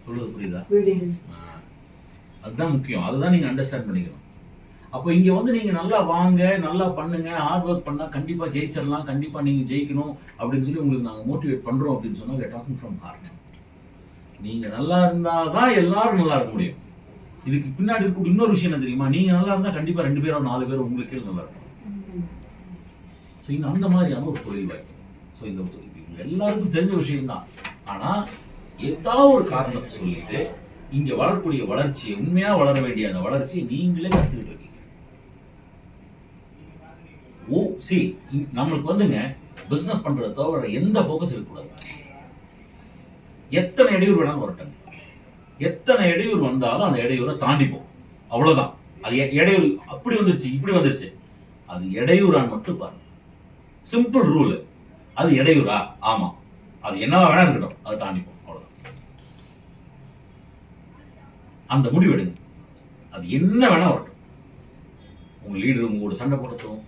சொல்றது புரியுதா? அதுதான் முக்கியம். அதுதான் நீங்க அண்டர்ஸ்டாண்ட் பண்ணிக்கணும். அப்போ இங்க வந்து நீங்க நல்லா வாங்க, நல்லா பண்ணுங்க, ஹார்ட் ஒர்க் பண்ணா கண்டிப்பா ஜெயிச்சிடலாம், கண்டிப்பா நீங்க ஜெயிக்கணும் அப்படின்னு சொல்லி உங்களுக்கு நாங்க மோட்டிவேட் பண்றோம் அப்படின்னு சொன்னா we are talking from heart. நீங்க நல்லா இருந்தாதான் எல்லாரும் நல்லா இருக்க முடியும். இதுக்கு பின்னாடி இருக்க இன்னொரு விஷயம் என்ன தெரியுமா? நீங்க நல்லா இருந்தா கண்டிப்பா 2 பேரோ 4 பேரோ உங்களுக்கு நல்லா இருக்கும். ஸோ இந்த அந்த மாதிரியான ஒரு தொழில் வாய்ப்பு. ஸோ இந்த எல்லாருக்கும் தெரிஞ்ச விஷயம் தான். ஆனா ஏதாவது ஒரு காரணத்தை சொல்லிட்டு இங்க வளரக்கூடிய வளர்ச்சியை, உண்மையா வளர வேண்டிய அந்த வளர்ச்சியை நீங்களே கத்துக்கிட்டு இருக்கீங்க. நம்மளுக்கு வந்துங்க பிசினஸ் பண்றதை தவிர எந்த ஃபோக்கஸ் இருக்கக்கூடாது. எத்தனை இடையூறு வேணாலும் வரட்டும், எத்தனை இடையூறு வந்தாலும் அந்த இடையூரை தாண்டிப்போம். அவ்வளவுதான். அது இடையூறு அப்படி வந்துருச்சு இப்படி வந்துருச்சு, அது இடையூறான்னு மட்டும் பாருங்க. Simple rule. அது இடையூறா? ஆமா. அது என்னவா வேணா இருக்கட்டும், அது தாண்டிப்போம். அவ்வளவுதான். அந்த முடிவு எடுங்க. அது என்ன வேணா வரட்டும். உங்க லீடர் உங்களோட சண்டை போடட்டும்,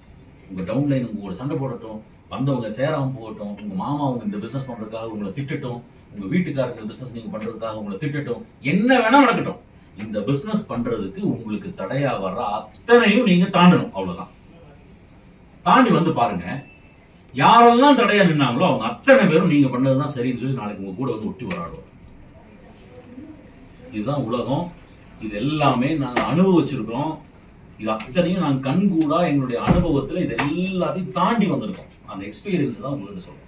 உங்க டவுன் லைன் உங்களோட சண்டை போடட்டும், வந்தவங்க சேராம போகட்டும், உங்க மாமா அவங்க இந்த பிசினஸ் பண்றதுக்காக உங்களை திட்டட்டும், உங்க வீட்டுக்காரங்க பிசினஸ் நீங்க பண்றதுக்காக உங்களை திட்டட்டும், என்ன வேணா நடக்கட்டும், இந்த பிசினஸ் பண்றதுக்கு உங்களுக்கு தடையா வர்ற அத்தனையும் நீங்க தாண்டணும். அவ்வளவுதான். தாண்டி வந்து பாருங்க, யாரெல்லாம் தடையா நின்னாங்களோ அவங்க அத்தனை பேரும் நீங்க பண்ணதுதான் சரின்னு சொல்லி நாளைக்கு உங்க கூட வந்து ஒட்டி வராடுவோம். இதுதான் உலகம். இது எல்லாமே நாங்க அனுபவிச்சிருக்கோம். இது அத்தனையும் நாங்கள் கண்கூடா எங்களுடைய அனுபவத்துல இது எல்லாத்தையும் தாண்டி வந்திருக்கோம். அந்த எக்ஸ்பீரியன்ஸ் தான் உங்களுக்கு சொல்றோம்.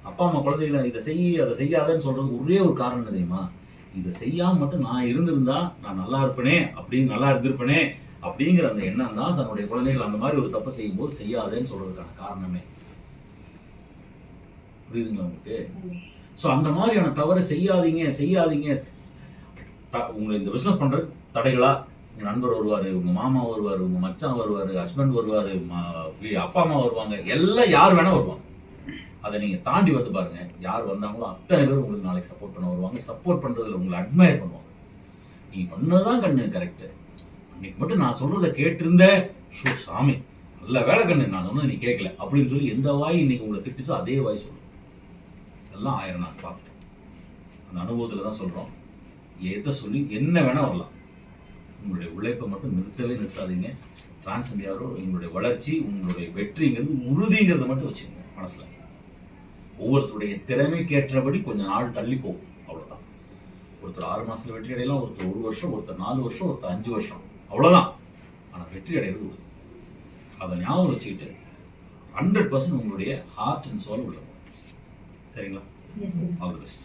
அப்பா அம்மா குழந்தைகளை இதை செய்ய அதை செய்யாதன்னு சொல்றது ஒரே ஒரு காரணம் தெரியுமா? இதை செய்யாம மட்டும் நான் இருந்திருந்தா நான் நல்லா இருப்பேனே, அப்படின்னு நல்லா இருந்திருப்பேனே அப்படிங்கிற அந்த எண்ணம் தான் தன்னுடைய குழந்தைகள் அந்த மாதிரி ஒரு தப்பை செய்யும் போது செய்யாதேன்னு சொல்றதுக்கான காரணமே. புரியுதுங்களா உங்களுக்கு? ஸோ அந்த மாதிரியான தவறை செய்யாதீங்க செய்யாதீங்க. உங்களை இந்த பிசினஸ் பண்றது தடைகளா? உங்க நண்பர் வருவாரு, உங்க மாமா வருவாரு, உங்க மச்சான் வருவாரு, ஹஸ்பண்ட் வருவாரு, அப்பா அம்மா வருவாங்க, எல்லாம் யார் வேணா வருவாங்க. அதை நீங்க தாண்டி வந்து பாருங்க, யார் வந்தாங்களோ அத்தனை பேர் உங்களுக்கு நாளைக்கு சப்போர்ட் பண்ண வருவாங்க. சப்போர்ட் பண்றதுல உங்களை அட்மையர் பண்ணுவாங்க. நீ பண்ணதான் கண்ணு கரெக்ட், இன்னைக்கு மட்டும் நான் சொல்றதை கேட்டிருந்த சாமி நல்ல வேலை கண்ணு, நான் சொன்னது நீ கேட்கல அப்படின்னு சொல்லி எந்த வாய் இன்னைக்கு உங்களை திட்டுச்சோ அதே வாய் சொல்லும். எல்லாம் 1000 நான் பார்த்துட்டேன். அந்த அனுபவத்துல தான் சொல்றோம். எதை சொல்லி என்ன வேணா வரலாம். உங்களுடைய உழைப்பை மட்டும் நிறுத்தவே நிறுத்தாதீங்க. டிரான்ஸ் இந்தியாவோ உங்களுடைய வளர்ச்சி, உங்களுடைய வெற்றிங்கிறது உறுதிங்கிறத மட்டும் வச்சுக்கோங்க மனசுல. ஒவ்வொருத்தருடைய திறமைக்கேற்றபடி கொஞ்சம் நாள் தள்ளி போகும், அவ்வளவுதான். ஒருத்தர் 6 மாசத்துல வெற்றி அடையலாம், ஒருத்தர் 1 வருஷம், ஒருத்தர் 4 வருஷம், ஒருத்தர் 5 வருஷம், அவ்வளவுதான். ஆனா வெற்றி அடைகிறது உறுதி. அதை ஞாபகம் வச்சுக்கிட்டு 100% உங்களுடைய ஹார்ட் அண்ட் சோல் உள்ள. சரிங்களா? All the best.